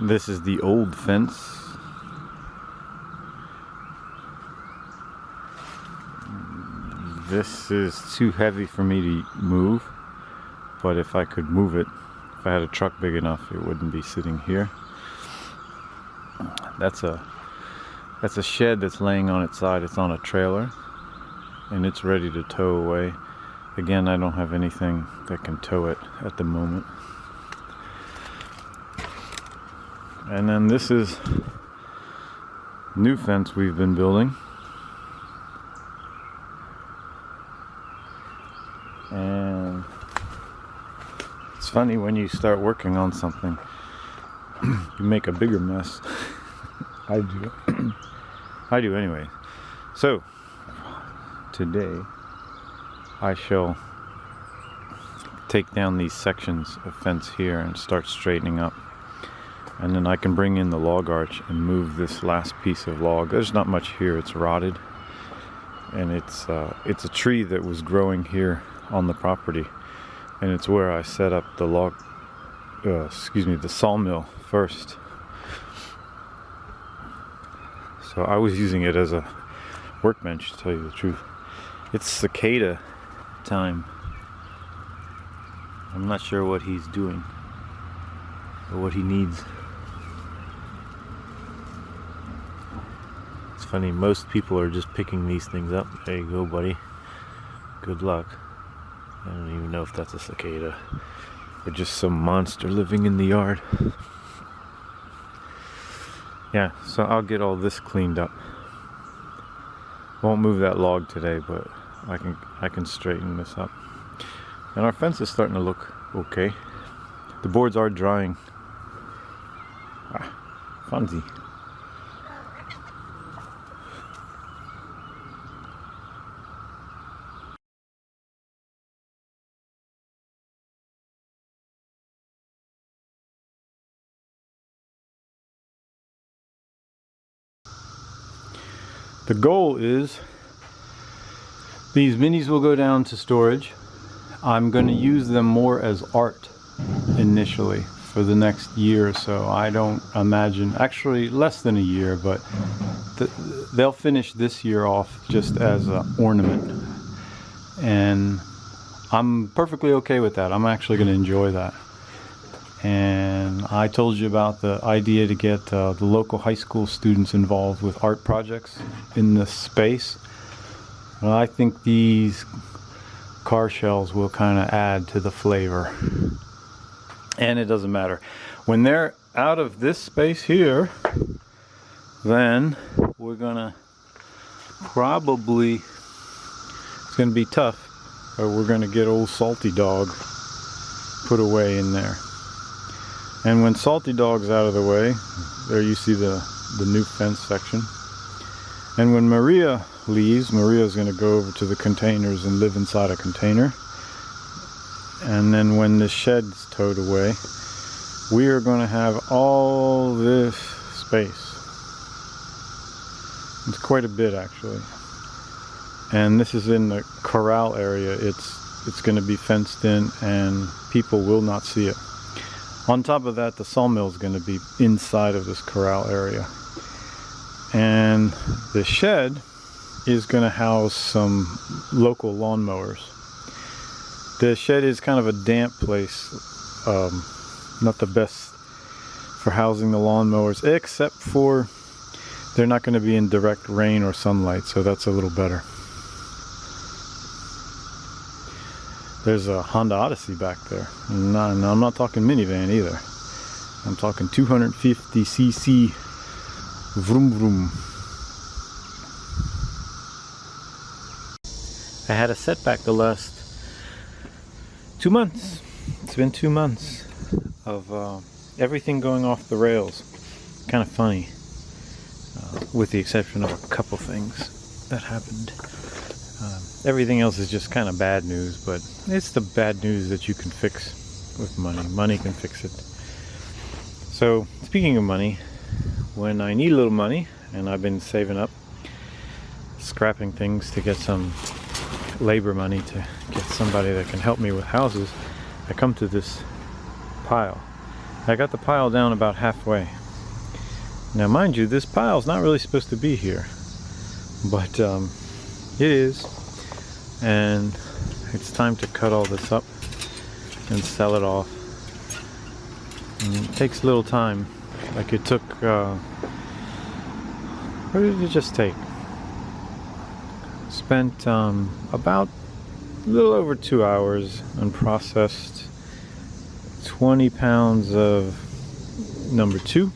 This is the old fence. This is too heavy for me to move, but if I could move it, if I had a truck big enough, it wouldn't be sitting here. That's a shed that's laying on its side. It's on a trailer and it's ready to tow away. Again, I don't have anything that can tow it at the moment. And then this is new fence we've been building. And it's funny when you start working on something, you make a bigger mess. I do. I do anyway. So today I shall take down these sections of fence here and start straightening up, and then I can bring in the log arch and move this last piece of log. There's not much here, it's rotted, and it's a tree that was growing here on the property, and it's where I set up the the sawmill first. So I was using it as a workbench, to tell you the truth. It's cicada time. I'm not sure what he's doing or what he needs. It's funny, most people are just picking these things up. There you go, buddy. Good luck. I don't even know if that's a cicada or just some monster living in the yard. Yeah, so I'll get all this cleaned up. Won't move that log today, but I can straighten this up. And our fence is starting to look okay. The boards are drying. Fonzie. The goal is these minis will go down to storage. I'm going to use them more as art initially for the next year or so. I don't imagine, actually less than a year, but they'll finish this year off just as an ornament. And I'm perfectly okay with that. I'm actually going to enjoy that. And I told you about the idea to get the local high school students involved with art projects in this space. Well, I think these car shells will kind of add to the flavor. And it doesn't matter. When they're out of this space here, then we're gonna probably, it's gonna be tough, but we're gonna get old Salty Dog put away in there. And when Salty Dog's out of the way, there you see the new fence section. And when Maria leaves, Maria's going to go over to the containers and live inside a container. And then when the shed's towed away, we are going to have all this space. It's quite a bit, actually. And this is in the Corral area. It's going to be fenced in and people will not see it. On top of that, the sawmill is going to be inside of this corral area. And the shed is going to house some local lawnmowers. The shed is kind of a damp place, not the best for housing the lawnmowers, except for they're not going to be in direct rain or sunlight, so that's a little better. There's a Honda Odyssey back there. No, I'm not talking minivan either. I'm talking 250cc vroom vroom. I had a setback the last 2 months. It's been 2 months of everything going off the rails. Kind of funny, with the exception of a couple things that happened. Everything else is just kind of bad news, but it's the bad news that you can fix with money. Money can fix it. So, speaking of money, when I need a little money, and I've been saving up, scrapping things to get some labor money to get somebody that can help me with houses, I come to this pile. I got the pile down about halfway. Now mind you, this pile's not really supposed to be here, but it is, and it's time to cut all this up and sell it off. And it takes a little time. Like it took, what did it just take? Spent about a little over 2 hours and processed 20 pounds of number 2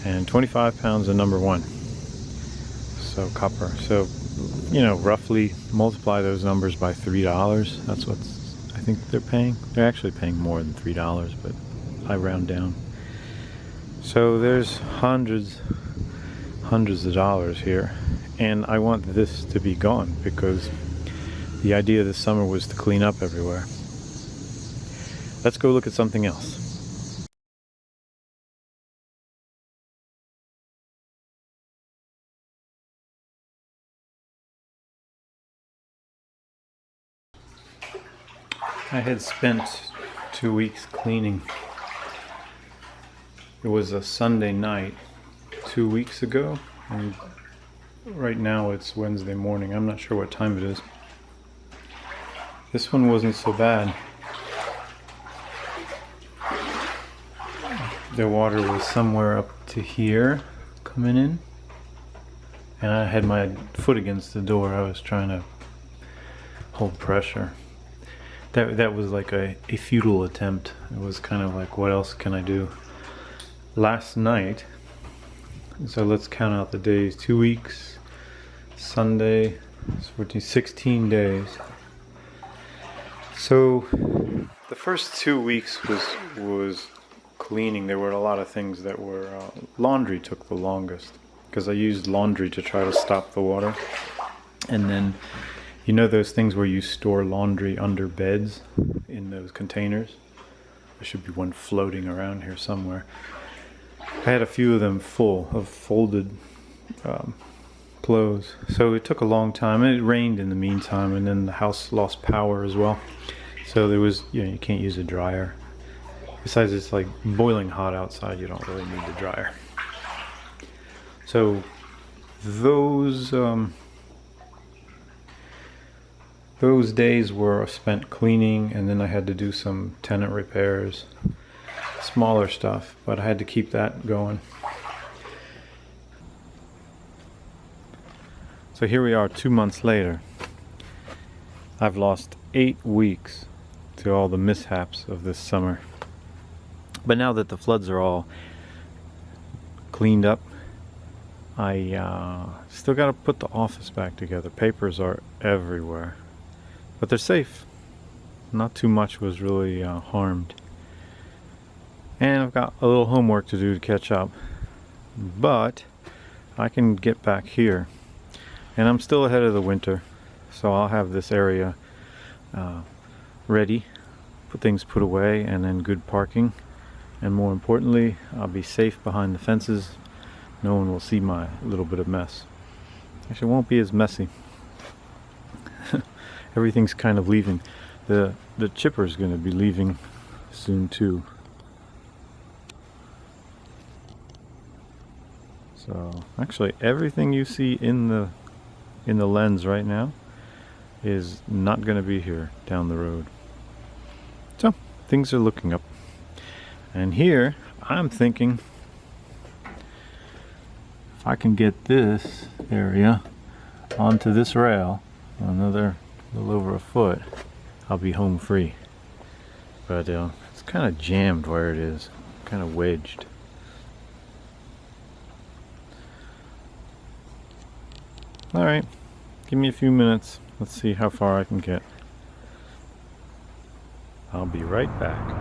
and 25 pounds of number 1. So copper. So, you know, roughly multiply those numbers by $3. That's what I think they're paying. They're actually paying more than $3, but I round down. So there's hundreds of dollars here, and I want this to be gone because the idea this summer was to clean up everywhere. Let's go look at something else. I had spent 2 weeks cleaning. It was a Sunday night 2 weeks ago, and right now it's Wednesday morning. I'm not sure what time it is. This one wasn't so bad. The water was somewhere up to here coming in, and I had my foot against the door. I was trying to hold pressure. That was like a futile attempt. It was kind of like, what else can I do? Last night, so let's count out the days. 2 weeks, Sunday, 16 days. So the first 2 weeks was cleaning. There were a lot of things that were, laundry took the longest because I used laundry to try to stop the water. And then, you know those things where you store laundry under beds in those containers? There should be one floating around here somewhere. I had a few of them full of folded clothes. So it took a long time, and it rained in the meantime, and then the house lost power as well. So there was, you know, you can't use a dryer. Besides, it's like boiling hot outside, you don't really need the dryer. So those days were spent cleaning, and then I had to do some tenant repairs. Smaller stuff, but I had to keep that going. So here we are 2 months later. I've lost 8 weeks to all the mishaps of this summer. But now that the floods are all cleaned up, I still got to put the office back together. Papers are everywhere, but they're safe. Not too much was really harmed. And I've got a little homework to do to catch up, but I can get back here, and I'm still ahead of the winter, so I'll have this area ready, things put away, and then good parking, and more importantly, I'll be safe behind the fences. No one will see my little bit of mess. Actually, it won't be as messy. Everything's kind of leaving. The chipper's going to be leaving soon too. So actually everything you see in the lens right now is not going to be here down the road. So things are looking up. And here I'm thinking if I can get this area onto this rail, another little over a foot, I'll be home free. But it's kind of jammed where it is, kind of wedged. Alright, give me a few minutes. Let's see how far I can get. I'll be right back.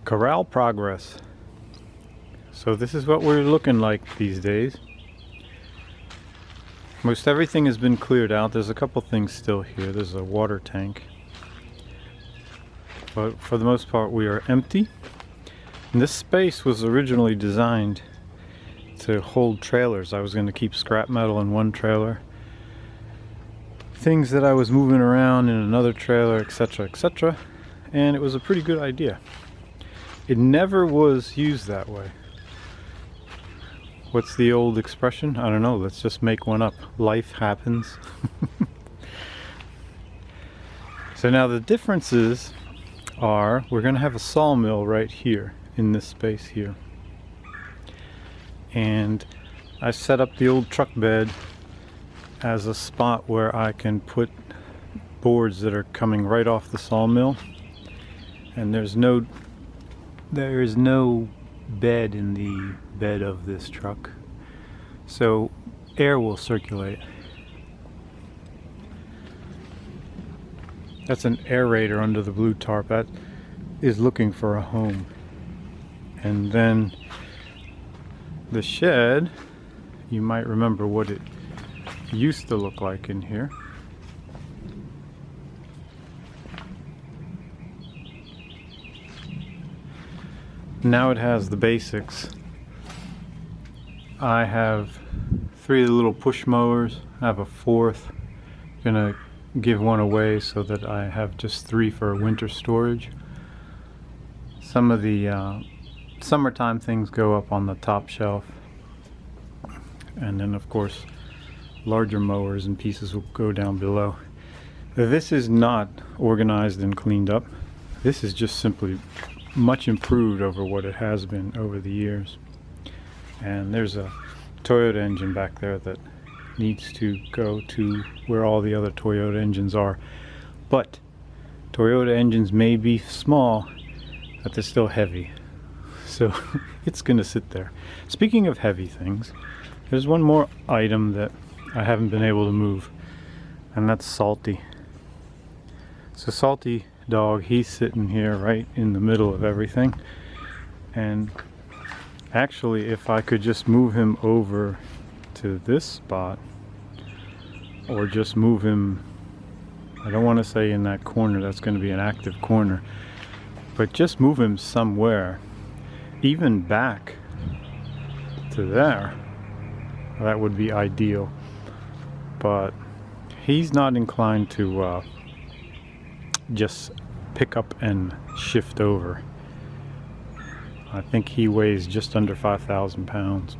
Corral progress. So this is what we're looking like these days. Most everything has been cleared out. There's a couple things still here. There's a water tank. But for the most part we are empty. And this space was originally designed to hold trailers. I was going to keep scrap metal in one trailer, things that I was moving around in another trailer, etc., etc. And it was a pretty good idea. It never was used that way. What's the old expression? I don't know, let's just make one up. Life happens. So now the differences are, we're going to have a sawmill right here in this space here. And I set up the old truck bed as a spot where I can put boards that are coming right off the sawmill. And there is no bed in the bed of this truck, so air will circulate. That's an aerator under the blue tarp that is looking for a home. And then the shed, you might remember what it used to look like in here. Now it has the basics. I have 3 of the little push mowers. I have a 4th. Gonna give one away so that I have just 3 for winter storage. Some of the summertime things go up on the top shelf. And then of course larger mowers and pieces will go down below. This is not organized and cleaned up. This is just simply much improved over what it has been over the years. And there's a Toyota engine back there that needs to go to where all the other Toyota engines are. But Toyota engines may be small, but they're still heavy. So it's gonna sit there. Speaking of heavy things, there's one more item that I haven't been able to move, and that's Salty. So Salty dog, he's sitting here right in the middle of everything. And actually, if I could just move him over to this spot, or just move him, I don't want to say in that corner, that's going to be an active corner, but just move him somewhere, even back to there, that would be ideal. But he's not inclined to just pick up and shift over. I think he weighs just under 5,000 pounds.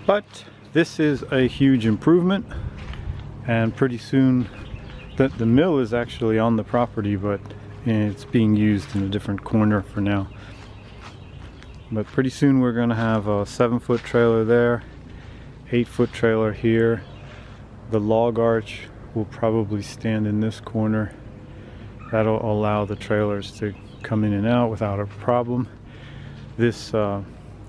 But this is a huge improvement, and pretty soon the mill is actually on the property, but it's being used in a different corner for now. But pretty soon we're going to have a 7-foot trailer there, 8-foot trailer here. The log arch will probably stand in this corner. That'll allow the trailers to come in and out without a problem. This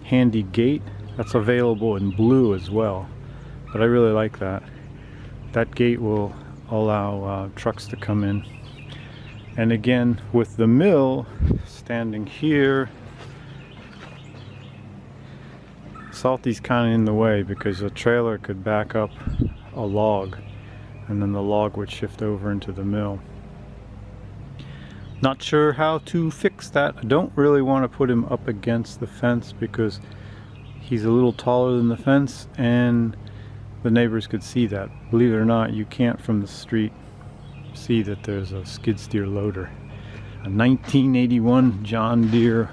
handy gate, that's available in blue as well, but I really like that. That gate will allow trucks to come in. And again, with the mill standing here, Salty's kind of in the way because a trailer could back up a log, and then the log would shift over into the mill. Not sure how to fix that. I don't really want to put him up against the fence because he's a little taller than the fence, and the neighbors could see that. Believe it or not, you can't from the street see that there's a skid steer loader. A 1981 John Deere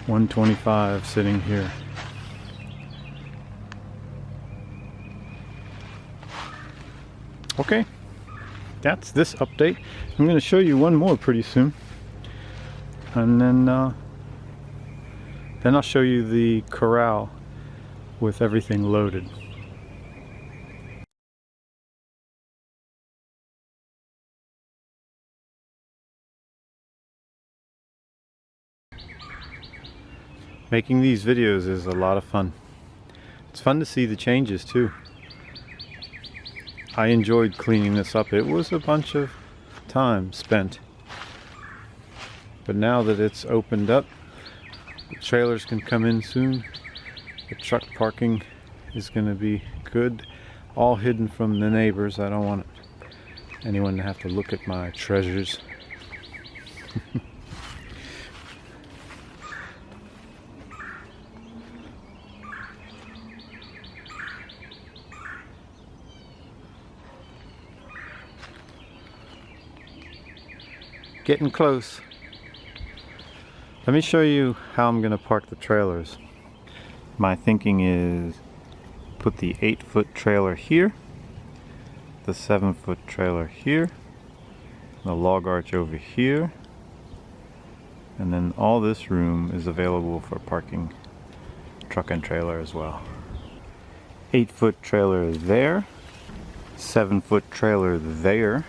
125 sitting here. Okay, that's this update. I'm going to show you one more pretty soon, and then I'll show you the corral with everything loaded. Making these videos is a lot of fun. It's fun to see the changes too. I enjoyed cleaning this up. It was a bunch of time spent, But now that it's opened up, the trailers can come in soon. The truck parking is going to be good, all hidden from the neighbors. I don't want anyone to have to look at my treasures. Getting close. Let me show you how I'm going to park the trailers. My thinking is put the 8-foot trailer here, the 7-foot trailer here, the log arch over here, and then all this room is available for parking truck and trailer as well. 8-foot trailer there, 7-foot trailer there,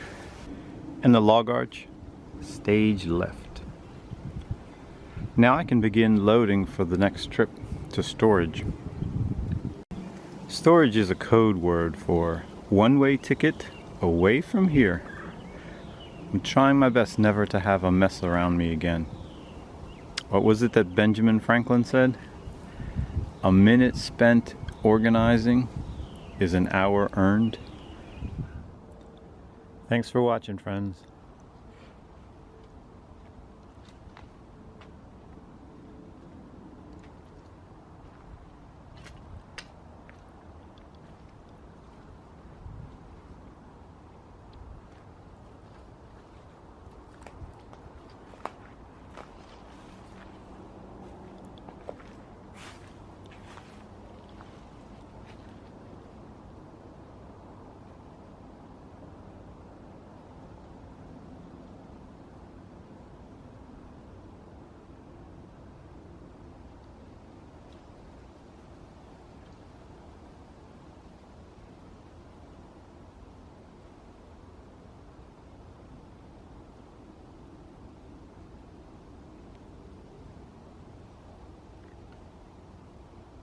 and the log arch stage left. Now I can begin loading for the next trip to storage. Storage is a code word for one-way ticket away from here. I'm trying my best never to have a mess around me again. What was it that Benjamin Franklin said? A minute spent organizing is an hour earned. Thanks for watching, friends.